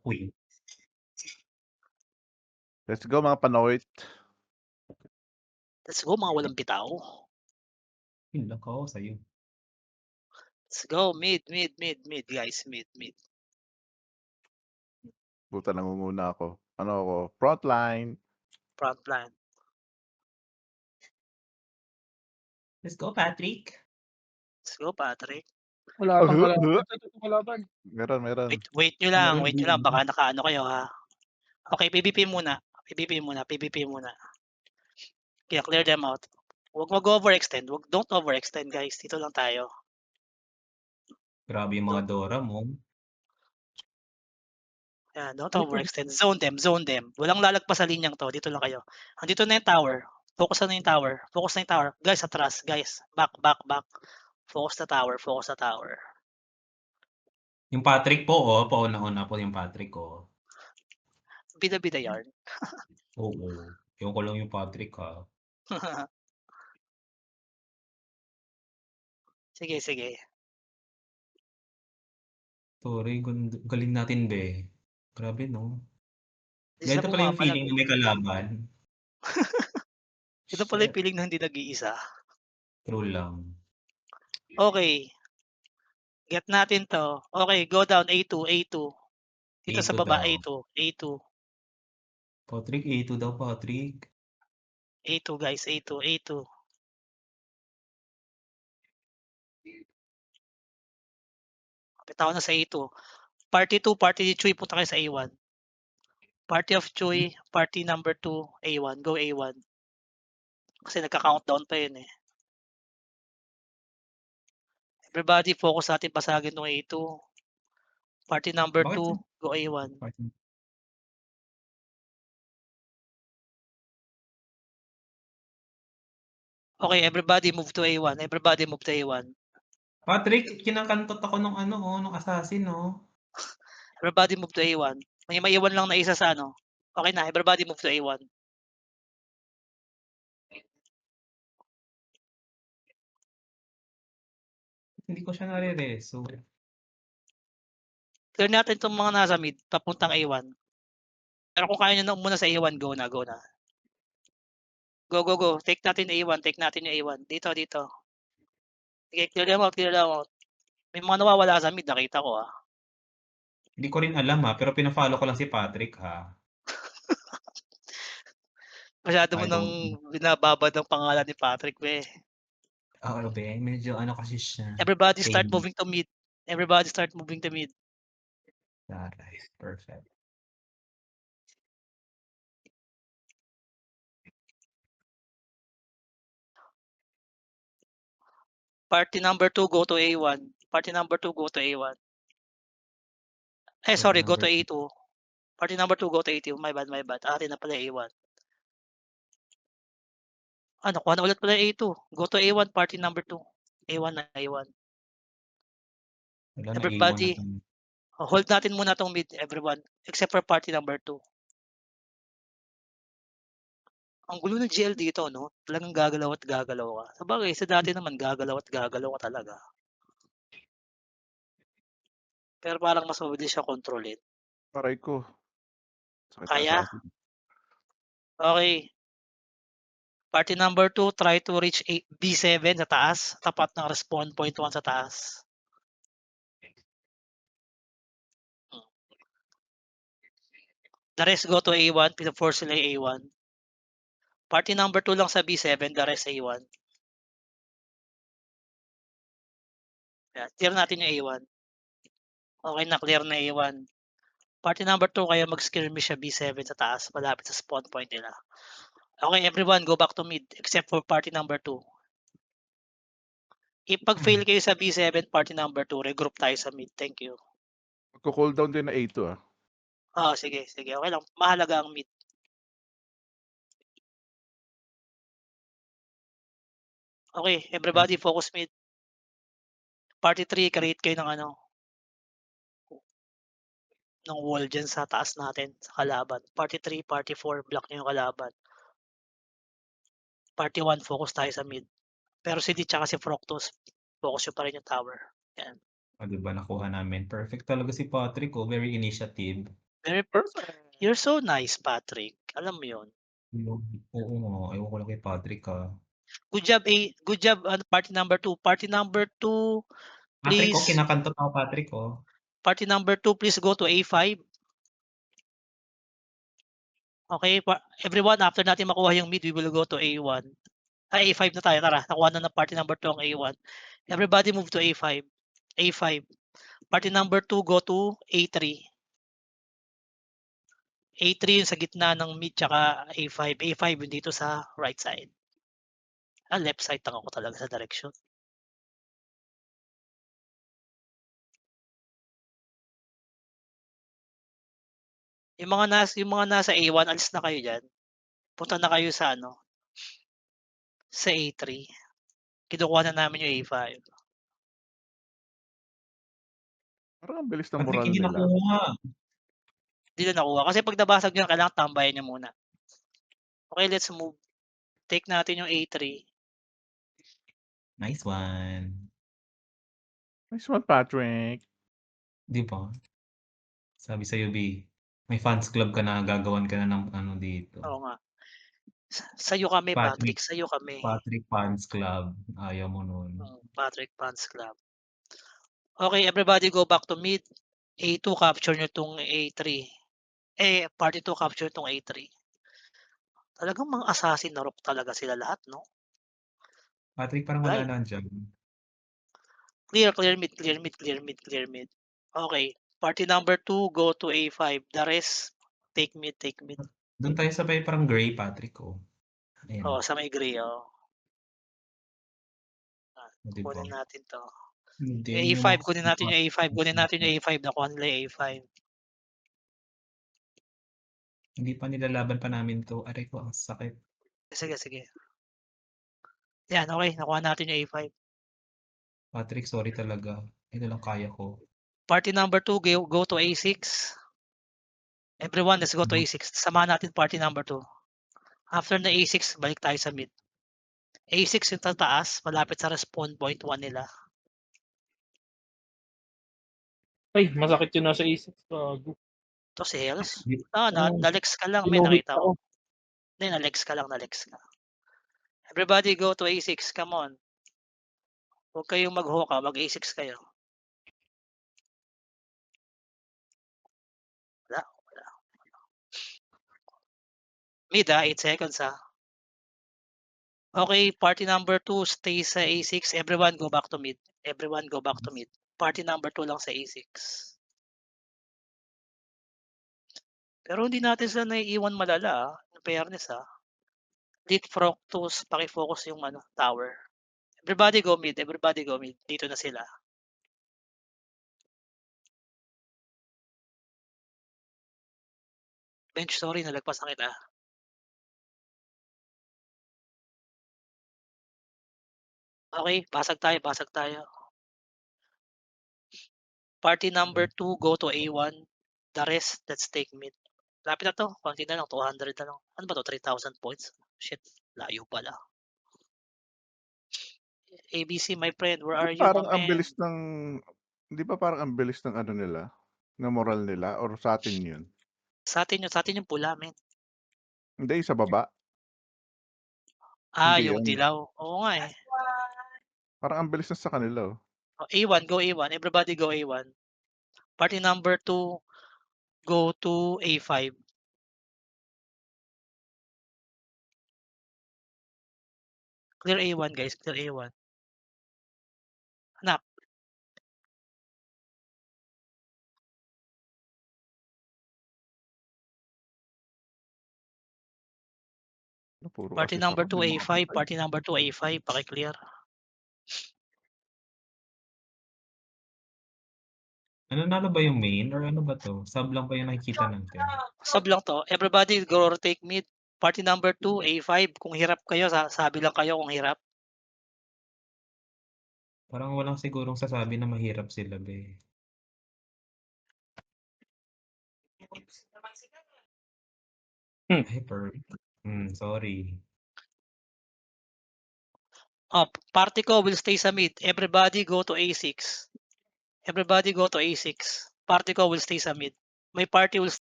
queen. Let's go mga Panoit. Let's go mga walang bitaw. Yun lang ako sa'yo. Let's go mid guys, mid. Puta, nangunguna ako. Ano ako? Frontline. Front line. Let's go, Patrick. Let's go Patrick. Wala pang kalaban. Ito kalaban. Meron. Wait nyo lang, Meron. baka nakaano kayo ha. Okay, PVP muna. Kaya clear them out. Huwag mag-overextend. Don't overextend guys. Dito lang tayo. Grabe yung mga Dora mo. Yan, don't overextend. Zone them. Walang lalagpas sa linyang to. Dito lang kayo. Andito na yung tower. Focus na yung tower. Guys, atras. Guys, back. Focus na tower. Yung Patrick po, pauna-una po yung Patrick ko. Bida yarn. Oo. Yung ko lang yung Patrick ha. Sige. Sorry, galing natin be. Grabe no. Di sila Ganito pala yung pumapalag feeling eh. na may kalaban. Ito pala yung Shit. feeling na hindi nag-iisa. True lang. Okay. Get natin to. Okay, go down. A2. Dito sa A2 baba, daw. A2. Patrick, A2 daw, Patrick. A2 guys, A2. Bitaw na sa A2. Party 2, party ni Chuy, punta kayo sa A1. Party of Chuy, party number 2, A1. Go A1. Kasi nagka-countdown pa yun eh. Everybody, focus natin basagin ng A2. Party number 2, Bakit? go A1. Okay, everybody move to A1. Patrick, kinakantot ako nung nung assassin, no? Everybody move to A1. May maiwan lang na isa sa ano. Okay na, everybody move to A1. Hindi ko siya nare-reso. Clear natin itong mga nasa mid, papuntang A1. Pero kung kaya nyo na muna sa A1, go na. Go. Take natin yung A1. Dito. Sige, clear them out. May mga nawawala sa mid, nakita ko ah. Hindi ko rin alam pero pina-follow ko lang si Patrick ha. Masyado mo I nang don't binababad ang pangalan ni Patrick, be. Oo, be. Medyo kasi siya. Everybody start Shady. moving to mid. Alright, perfect. Party number 2, go to A1. Sorry, go to A2. Party number 2, go to A2. My bad. Atin na pala A1. Nakuha na ulit pala A2. Go to A1, party number 2. A1. Wala na, Everybody, A1 na. hold natin muna tong mid, everyone. Except for party number 2. Ang gulo ng GL dito, no? Talagang gagalaw ka. Sabagay, sa dati naman gagalaw ka talaga. Pero parang mas mabilis siya kontrolin. Aray ko. Sakit Kaya? assassin. Okay. Party number 2, try to reach B7 sa taas. Tapat ng respawn point 1 sa taas. The rest go to A1. Pinaforce sila yung A1. Party number 2 lang sa B7. The rest A1. Yeah, clear natin yung A1. Okay na, clear na A1. Party number 2, kaya mag-skirmish siya B7 sa taas. Malapit sa spawn point nila. Okay, everyone, go back to mid. Except for party number 2. Pag-fail kayo sa B7, party number 2, regroup tayo sa mid. Thank you. Magko-cooldown din na A2 ah. Sige. Okay lang. Mahalaga ang mid. Okay, everybody focus mid. Party 3, create kayo ng ng wall dyan sa taas natin, sa kalaban. Party 3, party 4, block nyo yung kalaban. Party 1, focus tayo sa mid. Pero si D tsaka si Froctus, focus nyo pa rin yung tower. Yan. Diba nakuha namin. Perfect talaga si Patrick, very initiative. Very Perfect. you're so nice, Patrick. Alam mo 'yun. Oo nga, ewan ko lang kay Patrick, Good job, party number 2. Party number 2, Patrick, please. kinakantot ako Patrick, Party number 2, please go to A5. Okay, everyone, after natin makuha yung mid, we will go to A1. A5 na tayo, tara. Nakuha na ng party number 2 ang A1. Everybody move to A5. A5. Party number 2, go to A3. A3 yung sa gitna ng mid tsaka A5. A5 yung dito sa right side. Left side lang ako talaga sa direction. Yung mga nasa A1, alis na kayo diyan. Punta na kayo sa sa A3. Kinukuha na namin yung A5. Parang ang bilis ng Patrick, moral hindi nila. nakuha. Hindi na nakuha. Kasi pag nabasag yun, kailangan tambayan niya muna. Okay, let's move. Take natin yung A3. Nice one. Nice one, Patrick. Di ba? Sabi sa'yo, B, may fans club ka na, gagawan ka na ng dito. Oo nga. Sa'yo kami, Patrick. Sa'yo kami. Patrick Fans Club. Ayaw mo nun. Patrick Fans Club. Okay, everybody go back to mid. A2, capture nyo tong A3. Party 2, capture tong A3. Talagang mga assassin na rock talaga sila lahat, no? Patrick, parang wala Right. na dyan. Clear mid. Okay. Party number 2, go to A5. The rest, take mid. Doon tayo sabay parang gray, Patrick, Ayan. Oh, sa may gray, Diba? Kunin natin to. Hindi, A5, kunin natin yung A5. Nakuha nila yung A5. Hindi pa nilalaban pa namin to. Aray ko, ang sakit. Sige. Yan, okay. Nakuha natin yung A5. Patrick, sorry talaga. Ito lang kaya ko. Party number 2, go to A6. Everyone, let's go to A6. Samahan natin party number 2. After na A6, balik tayo sa mid. A6 yung tataas, malapit sa respawn point 1 nila. Ay, masakit yun nasa isip. Gago. To si Hells. Oo. Na-lex ka lang, may Inuhit nakita ko. Hindi, na-lex ka. Everybody go to A6, come on. Huwag kayong mag-hoka, mag-A6 kayo. Wala. Mid 8 seconds Okay, party number 2 stay sa A6. Everyone go back to mid. Party number 2 lang sa A6. Pero hindi natin sila naiiwan malala, in fairness Lead Froctus, paki-focus yung tower. Everybody go mid. Dito na sila. Bench, sorry, nalagpas na kita. Okay, basag tayo. Party number 2, go to A1. The rest, let's take mid. Lapit na to, konti na lang, 200 na lang. Ano ba to, 3,000 points? Shit, layo pala. ABC, my friend, where are you, Parang my ang man? bilis ng, di ba parang ang bilis ng nila? Ng moral nila? Or sa atin yun? Sa atin yung pula, men. Hindi, sa baba. Hindi Yung yan. dilaw. Oo nga Parang ang bilis na sa kanila. A1, go A1. Everybody go A1. Party number 2, go to A5. Clear A1, guys. Clear A1. Anak. Puro Party assist number ako, 2, di A5. makapatay. Party number 2, A5. Paki-clear. Nanalo ba yung main or ano ba to? Sub lang ba yung nakikita natin? Sub lang to. Everybody go rotate mid. Party number 2, A5. Kung hirap kayo, sabi lang kayo kung hirap. Parang walang sigurong sasabi na mahirap sila, be. Sorry. Party ko will stay sa mid. Everybody go to A6. Party ko will stay sa mid. My party will